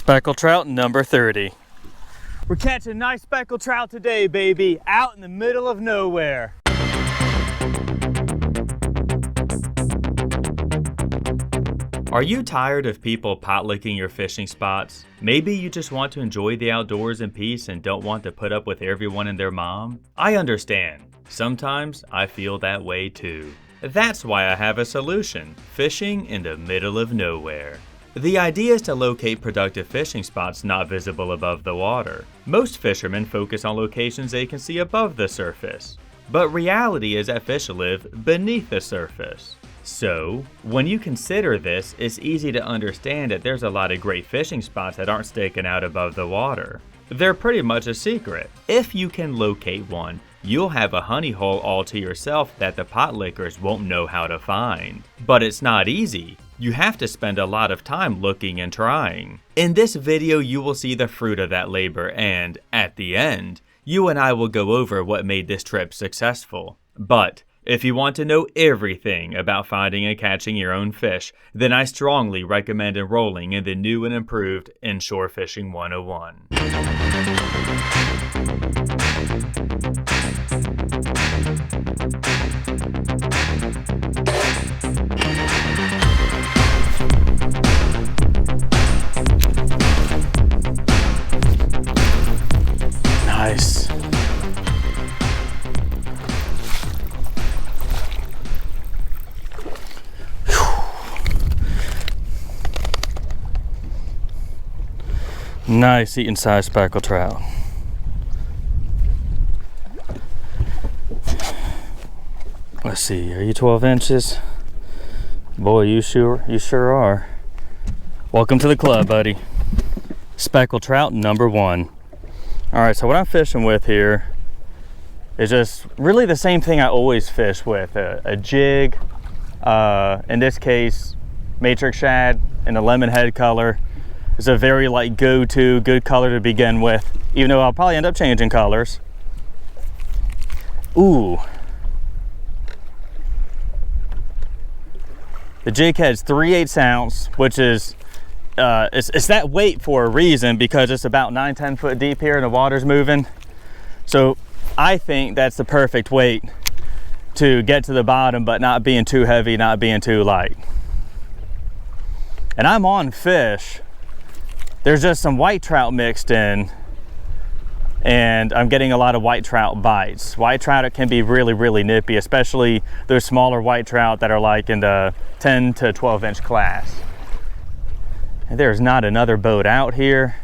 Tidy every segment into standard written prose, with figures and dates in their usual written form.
Speckled trout number 30. We're catching nice speckled trout today, baby, out in the middle of nowhere. Are you tired of people potlicking your fishing spots? Maybe you just want to enjoy the outdoors in peace and don't want to put up with everyone and their mom? I understand. Sometimes I feel that way too. That's why I have a solution: fishing in the middle of nowhere. The idea is to locate productive fishing spots not visible above the water. Most fishermen focus on locations they can see above the surface. But reality is that fish live beneath the surface. So, when you consider this, it's easy to understand that there's a lot of great fishing spots that aren't sticking out above the water. They're pretty much a secret. If you can locate one, you'll have a honey hole all to yourself that the potlickers won't know how to find. But it's not easy. You have to spend a lot of time looking and trying. In this video, you will see the fruit of that labor, and at the end, you and I will go over what made this trip successful. But if you want to know everything about finding and catching your own fish, then I strongly recommend enrolling in the new and improved Inshore Fishing 101. Nice. Nice eating size speckled trout. Let's see, are you 12 inches? Boy, you sure are. Welcome to the club, buddy. Speckled trout number 1. All right, so what I'm fishing with here is just really the same thing I always fish with, a jig, in this case, matrix shad in the lemon head color. It's a very go-to, good color to begin with, even though I'll probably end up changing colors. Ooh. The jig head's 3/8 ounce, which is, it's that weight for a reason, because it's about 9-10 foot deep here and the water's moving. So I think that's the perfect weight to get to the bottom, but not being too heavy, not being too light. And I'm on fish. There's just some white trout mixed in, and I'm getting a lot of white trout bites. White trout can be really, really nippy, especially those smaller white trout that are in the 10 to 12 inch class. And there's not another boat out here.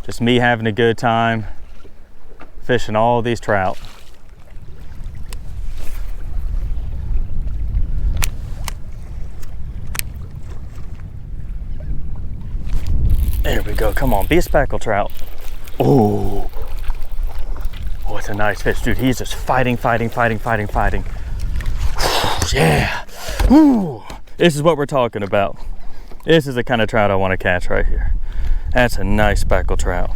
Just me having a good time fishing all these trout. There we go, come on, be a speckled trout. Oh, it's a nice fish, dude. He's just fighting. Yeah, ooh, this is what we're talking about. This is the kind of trout I want to catch right here. That's a nice speckled trout.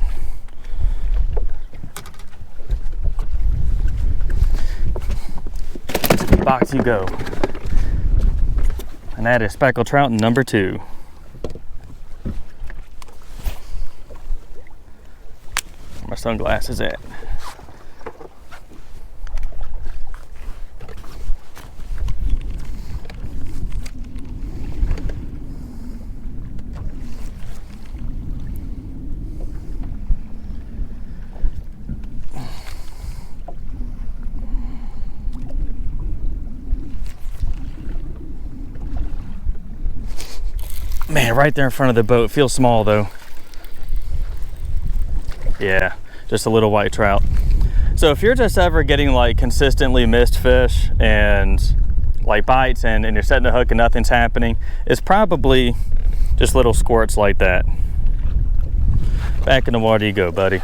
To the box you go. And that is speckled trout number 2. Where my sunglasses at? Man, right there in front of the boat. Feels small though. Yeah, just a little white trout. So if you're just ever getting consistently missed fish and bites and you're setting the hook and nothing's happening, it's probably just little squirts like that. Back in the water you go, buddy.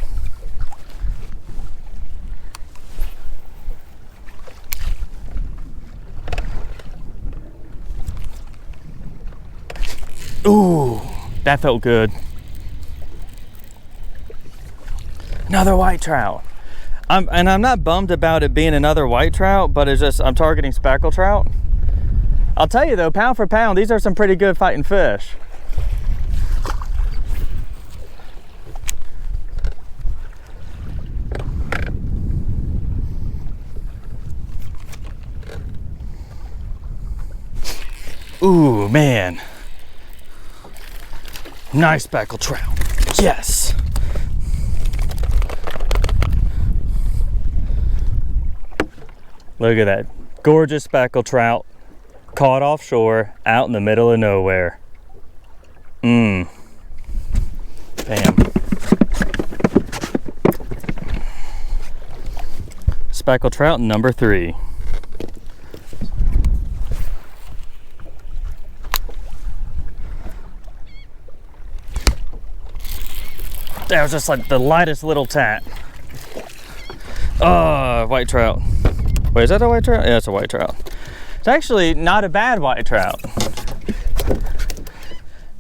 Ooh, that felt good. Another white trout. I'm not bummed about it being another white trout, but it's just I'm targeting speckled trout. I'll tell you though, pound for pound, these are some pretty good fighting fish. Ooh, man. Nice speckled trout. Yes. Look at that. Gorgeous speckled trout. Caught offshore, out in the middle of nowhere. Bam. Speckled trout number 3. That was just like the lightest little tat. Oh, white trout. Wait, is that a white trout? Yeah, it's a white trout. It's actually not a bad white trout.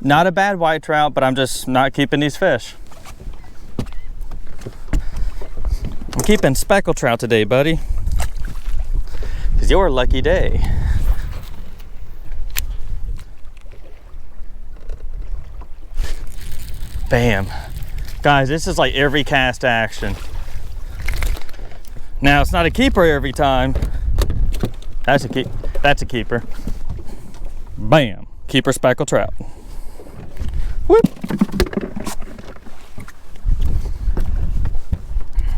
Not a bad white trout, but I'm just not keeping these fish. I'm keeping speckled trout today, buddy. It's your lucky day. Bam. Guys, this is like every cast action. Now, it's not a keeper every time. That's a keeper. Bam. Keeper speckled trout. Whoop.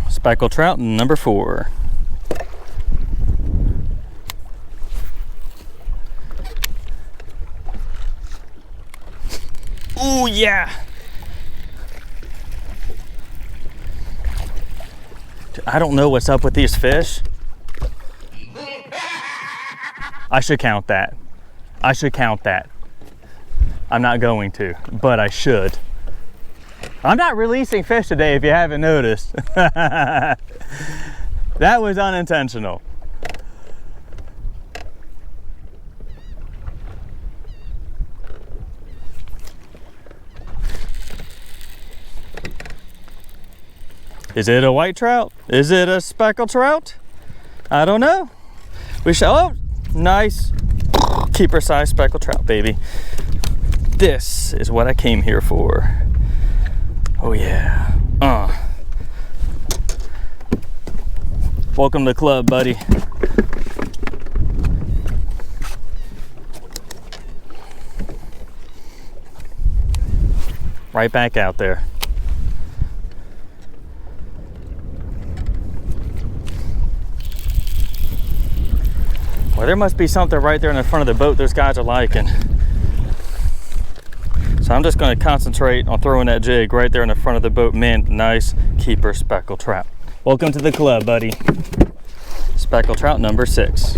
Speckled trout number 4. Ooh, yeah. I don't know what's up with these fish. I should count that. I should count that. I'm not going to, but I should. I'm not releasing fish today if you haven't noticed. That was unintentional. Is it a white trout? Is it a speckled trout? I don't know. We shall. Oh, nice keeper size speckled trout, baby. This is what I came here for. Oh yeah. Welcome to the club, buddy. Right back out there. Well, there must be something right there in the front of the boat those guys are liking. So I'm just going to concentrate on throwing that jig right there in the front of the boat. Man, nice keeper speckled trout. Welcome to the club, buddy. Speckled trout number 6.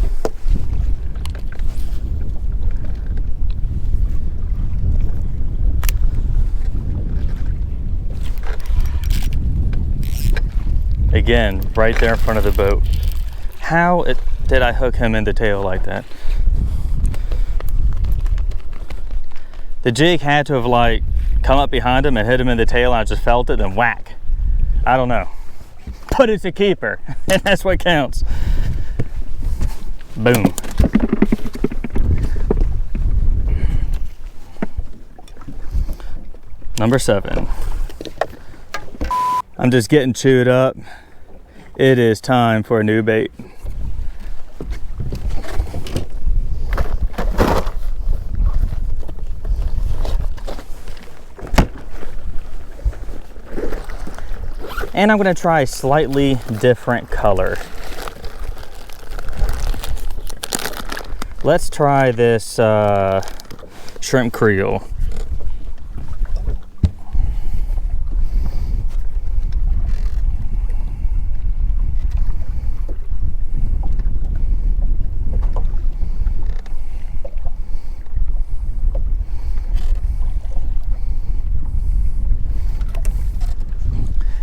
Again, right there in front of the boat. How did I hook him in the tail like that? The jig had to have like come up behind him and hit him in the tail, and I just felt it, then whack. I don't know. But it's a keeper, and that's what counts. Boom. Number 7. I'm just getting chewed up. It is time for a new bait. And I'm going to try a slightly different color. Let's try this shrimp creole.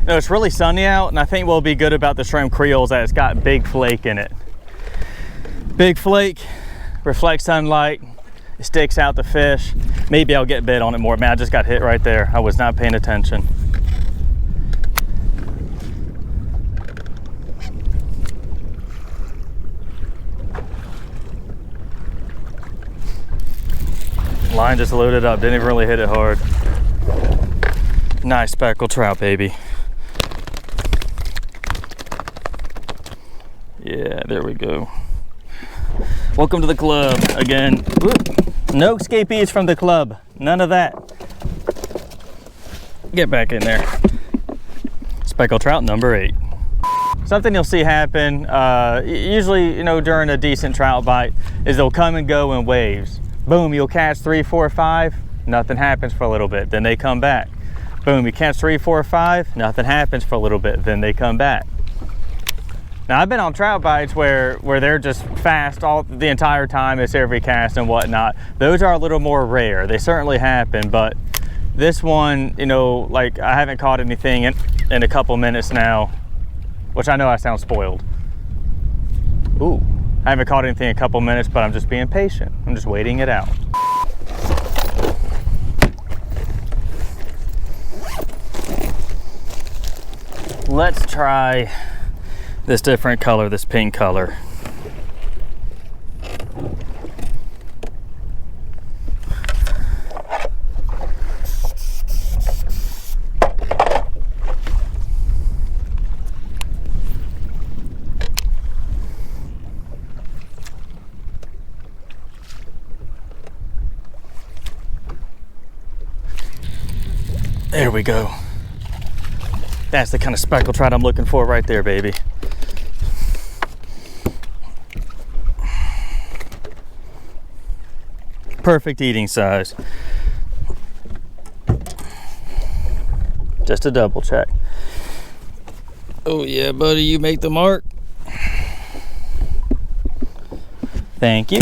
You know, it's really sunny out, and I think what'll be good about the shrimp creole is that it's got big flake in it. Big flake, reflects sunlight, it sticks out the fish. Maybe I'll get bit on it more. Man, I just got hit right there. I was not paying attention. Line just loaded up, didn't even really hit it hard. Nice speckled trout, baby. Yeah, there we go. Welcome to the club again. Whoop. No escapees from the club. None of that. Get back in there. Speckled trout number 8. Something you'll see happen, usually, you know, during a decent trout bite, is they'll come and go in waves. Boom, you'll catch 3, 4, 5, nothing happens for a little bit, then they come back. Boom, you catch 3, 4, 5, nothing happens for a little bit, then they come back. Now, I've been on trout bites where they're just fast all the entire time, it's every cast and whatnot. Those are a little more rare. They certainly happen, but this one, you know, like I haven't caught anything in a couple minutes now, which I know I sound spoiled. Ooh, I haven't caught anything in a couple minutes, but I'm just being patient. I'm just waiting it out. Let's try this different color, this pink color. There we go. That's the kind of speckled trout I'm looking for right there, baby. Perfect eating size. Just a double check. Oh yeah, buddy, you make the mark. Thank you.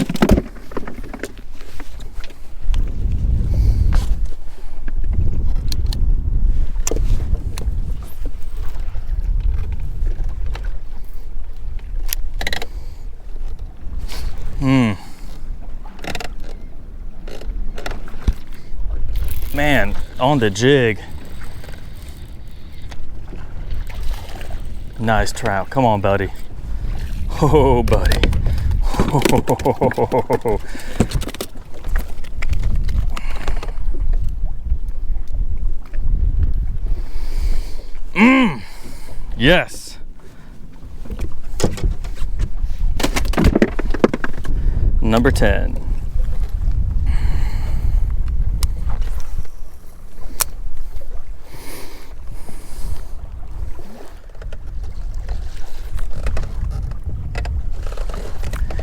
Man, on the jig. Nice trout. Come on, buddy. Oh, buddy. Yes. Number 10.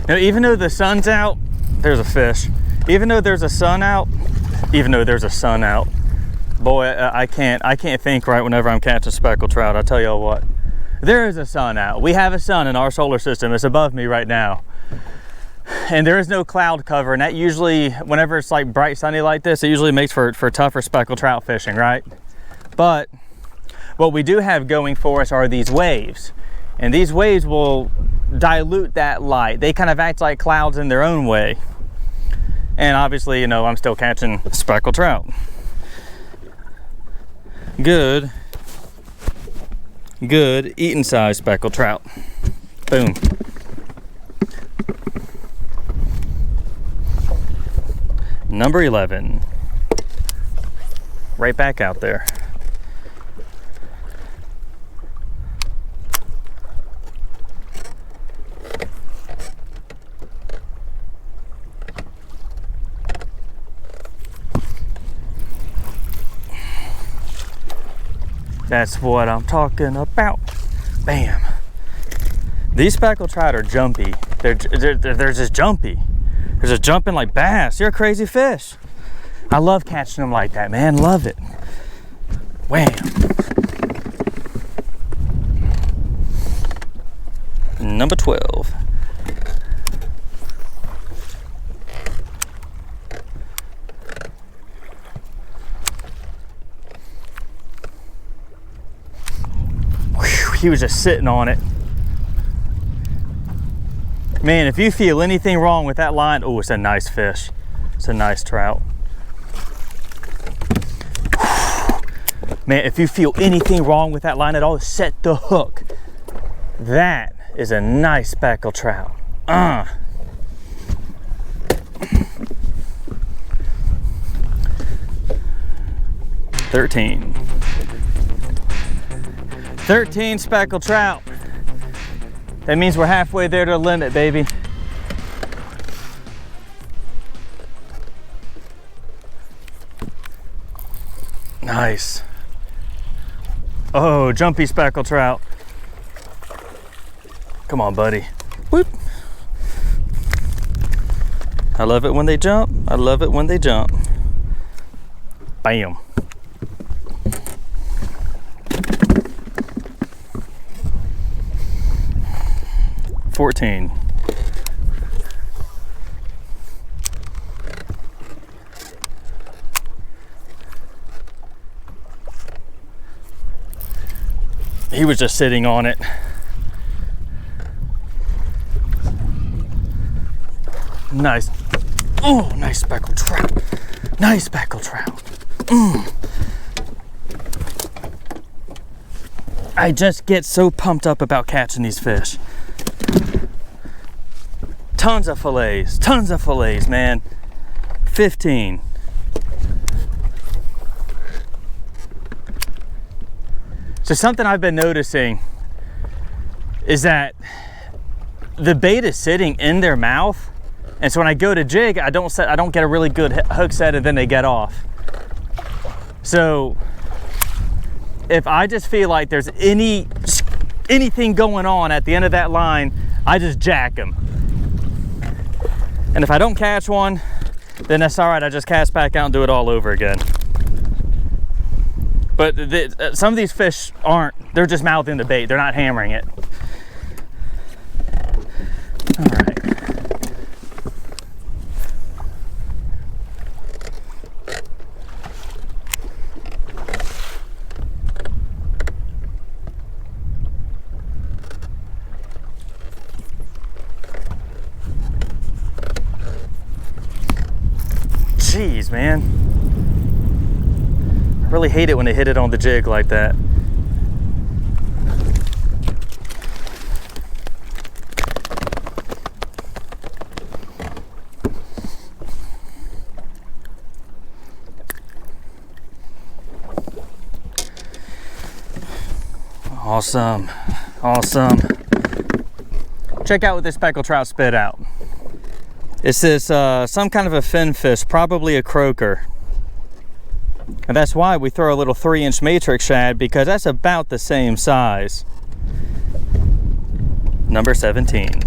Now, even though the sun's out, there's a fish. Even though there's a sun out, boy, I can't think right whenever I'm catching speckled trout. I'll tell y'all what, there is a sun out. We have a sun in our solar system. It's above me right now. And there is no cloud cover, and that usually, whenever it's like bright sunny like this, it usually makes for tougher speckled trout fishing, right? But what we do have going for us are these waves. And these waves will dilute that light. They kind of act like clouds in their own way. And obviously, you know, I'm still catching speckled trout. Good eating size speckled trout. Boom. Number 11. Right back out there. That's what I'm talking about. Bam. These speckled trout are jumpy. They're just jumpy. They're just jumping like bass. You're a crazy fish. I love catching them like that, man. Love it. Wham. Number 12. He was just sitting on it. Man, if you feel anything wrong with that line, oh, it's a nice fish. It's a nice trout. Man, if you feel anything wrong with that line at all, set the hook. That is a nice speckled trout. 13. 13 speckled trout. That means we're halfway there to the limit, baby. Nice. Oh, jumpy speckled trout. Come on, buddy. Whoop. I love it when they jump. I love it when they jump. Bam. $14. He was just sitting on it. Nice. Oh, nice speckled trout. Nice speckled trout. I just get so pumped up about catching these fish. Tons of fillets, man. 15. So something I've been noticing is that the bait is sitting in their mouth, and so when I go to jig, I don't get a really good hook set, and then they get off. So if I just feel like there's anything going on at the end of that line, I just jack them. And if I don't catch one, then that's all right. I just cast back out and do it all over again. But some of these fish aren't. They're just mouthing the bait. They're not hammering it. All right. Jeez, man. I really hate it when they hit it on the jig like that. Awesome. Awesome. Check out what this speckled trout spit out. This is some kind of a fin fish, probably a croaker. And that's why we throw a little 3-inch matrix shad, because that's about the same size. Number 17.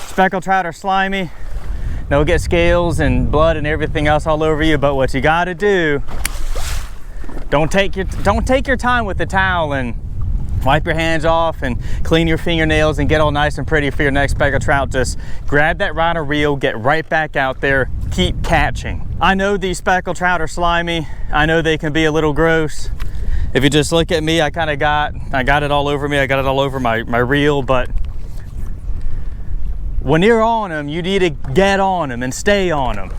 Speckled trout are slimy. They'll get scales and blood and everything else all over you, but what you gotta do, don't take your time with the towel and wipe your hands off and clean your fingernails and get all nice and pretty for your next speckled trout. Just grab that rod or reel, get right back out there, keep catching. I know these speckled trout are slimy. I know they can be a little gross. If you just look at me, I got it all over me. I got it all over my reel, but when you're on them, you need to get on them and stay on them.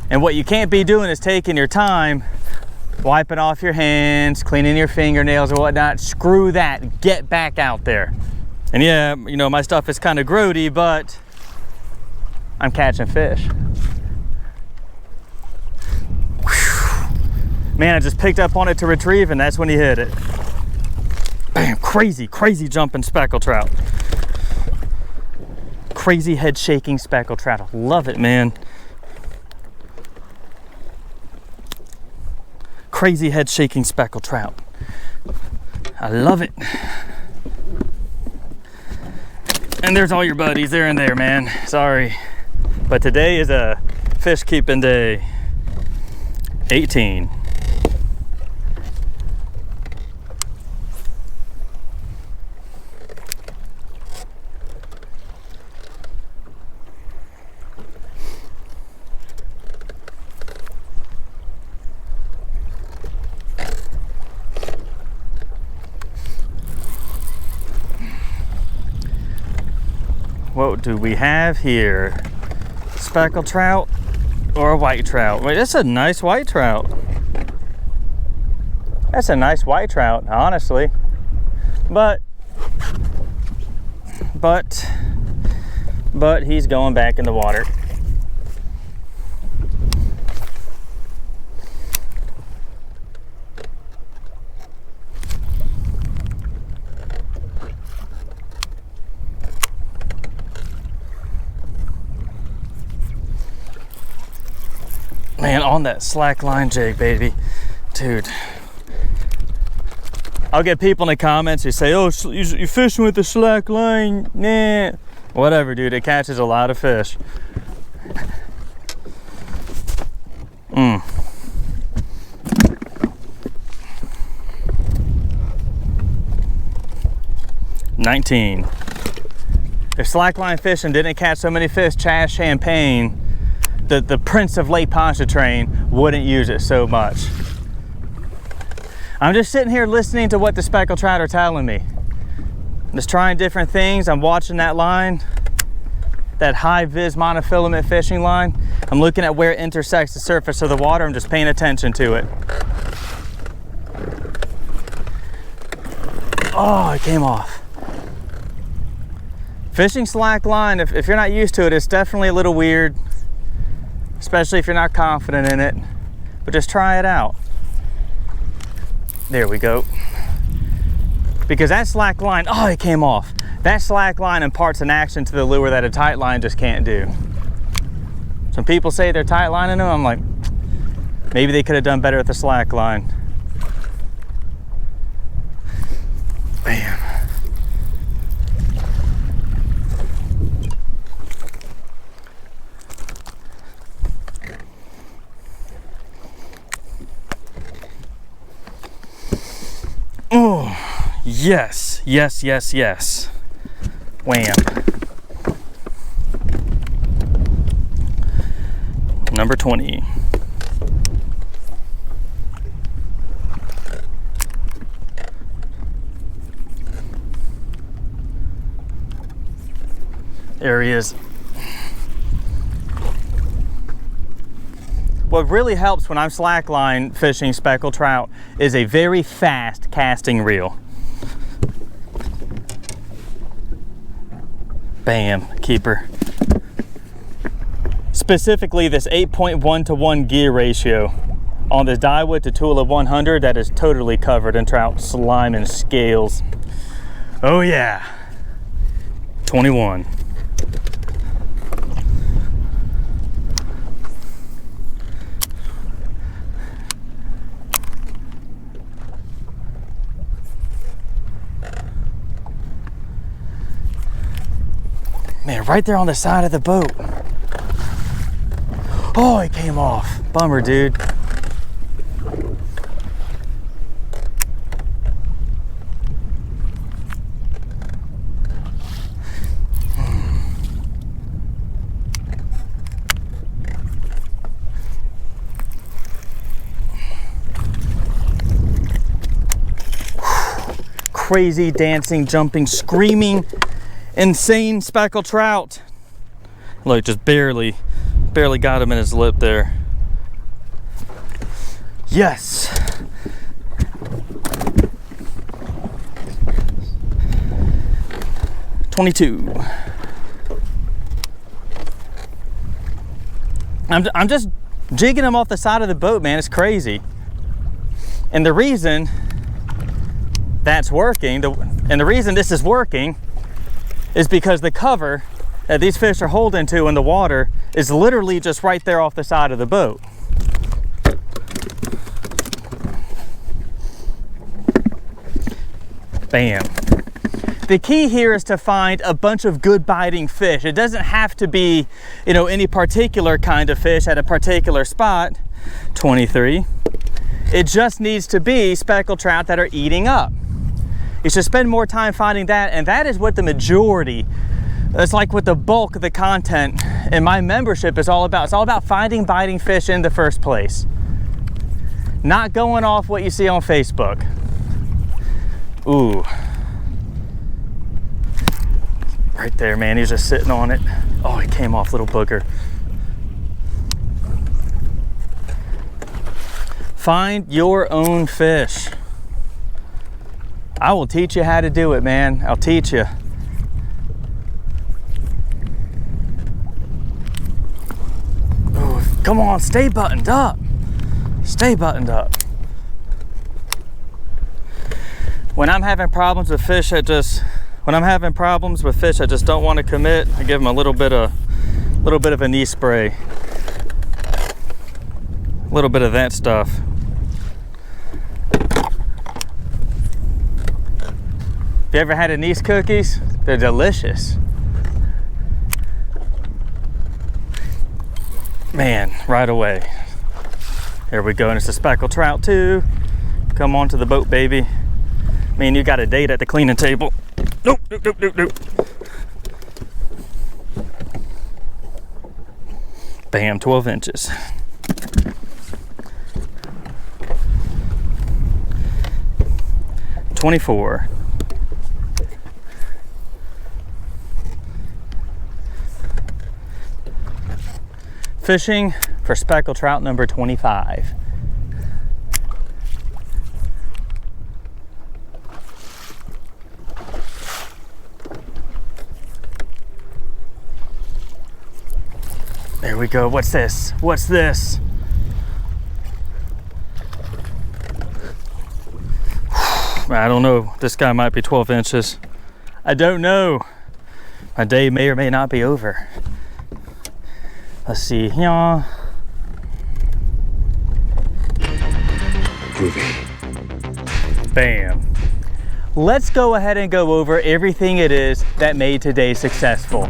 And what you can't be doing is taking your time, wiping off your hands, cleaning your fingernails or whatnot. Screw that, get back out there. And yeah, you know, my stuff is kind of grody, but I'm catching fish. Whew. Man, I just picked up on it to retrieve, and that's when he hit it. Bam, crazy jumping speckled trout. Crazy head shaking speckled trout. I love it, man. Crazy head shaking speckled trout. I love it. And there's all your buddies. They're in there, man. Sorry. But today is a fish keeping day. 18. What do we have here? Speckled trout or a white trout? Wait, that's a nice white trout. That's a nice white trout, honestly. But he's going back in the water. Man, on that slack line jig, baby. Dude. I'll get people in the comments who say, oh, you're fishing with the slack line. Nah. Whatever, dude. It catches a lot of fish. 19. If slackline fishing didn't catch so many fish, Chaz Champagne, the prince of Lake Pontchartrain, wouldn't use it so much. I'm just sitting here listening to what the speckled trout are telling me. I'm just trying different things. I'm watching that line, that high vis monofilament fishing line. I'm looking at where it intersects the surface of the water. I'm just paying attention to it. Oh, it came off. Fishing slack line, if you're not used to it, it's definitely a little weird, especially if you're not confident in it, but just try it out. There we go. Because that slack line, oh, it came off. That slack line imparts an action to the lure that a tight line just can't do. Some people say they're tight lining them. I'm like, maybe they could have done better with the slack line. Bam. Oh, yes, yes, yes, yes. Wham. Number 20. There he is. What really helps when I'm slackline fishing speckled trout is a very fast casting reel. Bam, keeper. Specifically this 8.1 to 1 gear ratio. On this Dyewood to Tula 100, that is totally covered in trout slime and scales. Oh yeah. 21. Man, right there on the side of the boat. Oh, it came off. Bummer, dude. Crazy, dancing, jumping, screaming, insane speckled trout. Look, just barely got him in his lip there. Yes. $22. I'm just jigging him off the side of the boat, man. It's crazy. And the reason that's working, and the reason this is working is because the cover that these fish are holding to in the water is literally just right there off the side of the boat. Bam. The key here is to find a bunch of good biting fish. It doesn't have to be, any particular kind of fish at a particular spot. 23. It just needs to be speckled trout that are eating up. You should spend more time finding that, and that is what the majority, it's like what the bulk of the content in my membership is all about. It's all about finding biting fish in the first place. Not going off what you see on Facebook. Ooh. Right there, man, he's just sitting on it. Oh, he came off, little booger. Find your own fish. I will teach you how to do it, man. I'll teach you. Ooh, come on, stay buttoned up. Stay buttoned up. When I'm having problems with fish, I just don't want to commit, I give them a little bit of a knee spray. little bit of that stuff. Have you ever had anise cookies? They're delicious. Man, right away. Here we go, and it's a speckled trout too. Come on to the boat, baby. Man, you got a date at the cleaning table. Nope, nope, nope, nope, nope. Bam, 12 inches. $24. Fishing for speckled trout number 25. There we go. What's this? What's this? I don't know. This guy might be 12 inches. I don't know. My day may or may not be over. Let's see here. Bam. Let's go ahead and go over everything it is that made today successful.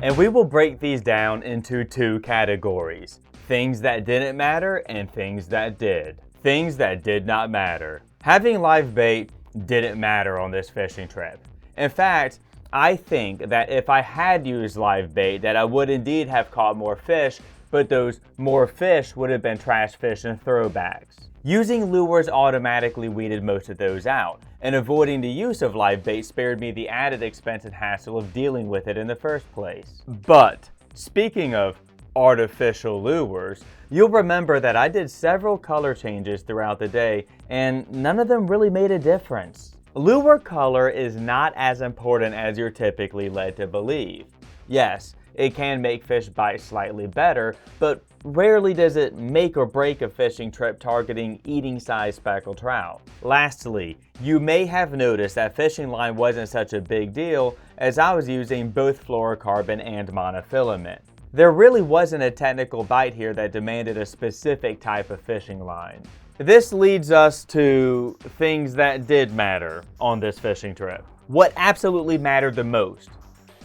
And we will break these down into two categories. Things that didn't matter and things that did. Things that did not matter. Having live bait didn't matter on this fishing trip. In fact, I think that if I had used live bait that I would indeed have caught more fish, but those more fish would have been trash fish and throwbacks. Using lures automatically weeded most of those out, and avoiding the use of live bait spared me the added expense and hassle of dealing with it in the first place. But, speaking of artificial lures, you'll remember that I did several color changes throughout the day, and none of them really made a difference. Lure color is not as important as you're typically led to believe. Yes, it can make fish bite slightly better, but rarely does it make or break a fishing trip targeting eating-sized speckled trout. Lastly, you may have noticed that fishing line wasn't such a big deal as I was using both fluorocarbon and monofilament. There really wasn't a technical bite here that demanded a specific type of fishing line. This leads us to things that did matter on this fishing trip. What absolutely mattered the most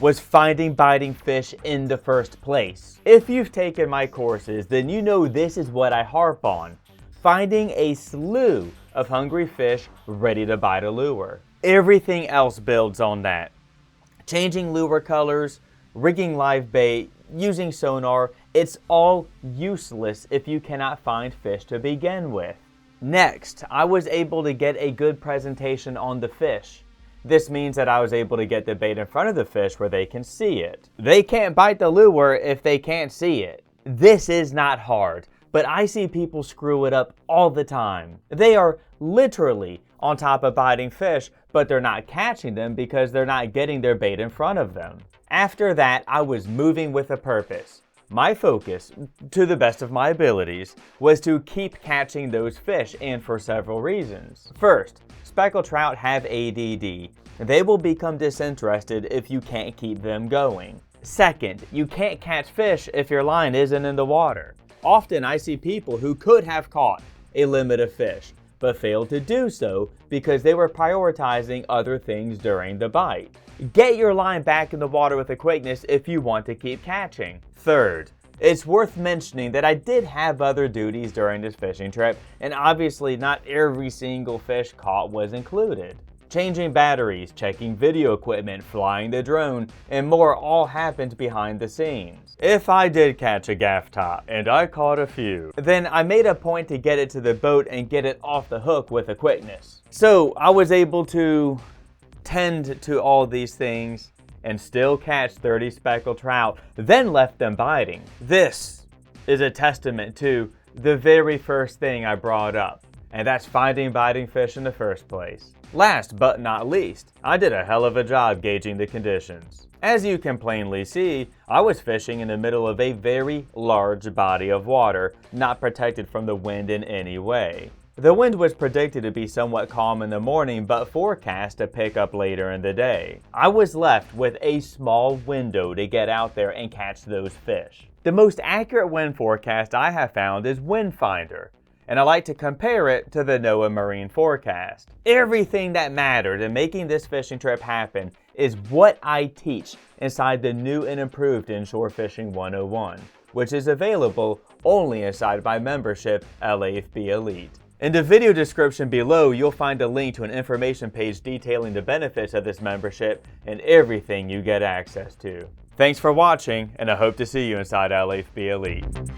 was finding biting fish in the first place. If you've taken my courses, then you know this is what I harp on. Finding a slew of hungry fish ready to bite a lure. Everything else builds on that. Changing lure colors, rigging live bait, using sonar, it's all useless if you cannot find fish to begin with. Next, I was able to get a good presentation on the fish. This means that I was able to get the bait in front of the fish where they can see it. They can't bite the lure if they can't see it. This is not hard, but I see people screw it up all the time. They are literally on top of biting fish, but they're not catching them because they're not getting their bait in front of them. After that, I was moving with a purpose. My focus, to the best of my abilities, was to keep catching those fish, and for several reasons. First, speckled trout have ADD. They will become disinterested if you can't keep them going. Second, you can't catch fish if your line isn't in the water. Often I see people who could have caught a limit of fish, but failed to do so because they were prioritizing other things during the bite. Get your line back in the water with a quickness if you want to keep catching. Third, it's worth mentioning that I did have other duties during this fishing trip, and obviously not every single fish caught was included. Changing batteries, checking video equipment, flying the drone, and more all happened behind the scenes. If I did catch a gaff top, and I caught a few, then I made a point to get it to the boat and get it off the hook with a quickness. So I was able to tend to all these things and still catch 30 speckled trout, then left them biting. This is a testament to the very first thing I brought up, and that's finding biting fish in the first place. Last but not least, I did a hell of a job gauging the conditions. As you can plainly see, I was fishing in the middle of a very large body of water, not protected from the wind in any way. The wind was predicted to be somewhat calm in the morning, but forecast to pick up later in the day. I was left with a small window to get out there and catch those fish. The most accurate wind forecast I have found is Wind Finder, and I like to compare it to the NOAA Marine Forecast. Everything that mattered in making this fishing trip happen is what I teach inside the new and improved Inshore Fishing 101, which is available only inside my membership, LAFB Elite. In the video description below, you'll find a link to an information page detailing the benefits of this membership and everything you get access to. Thanks for watching, and I hope to see you inside LAFB Elite.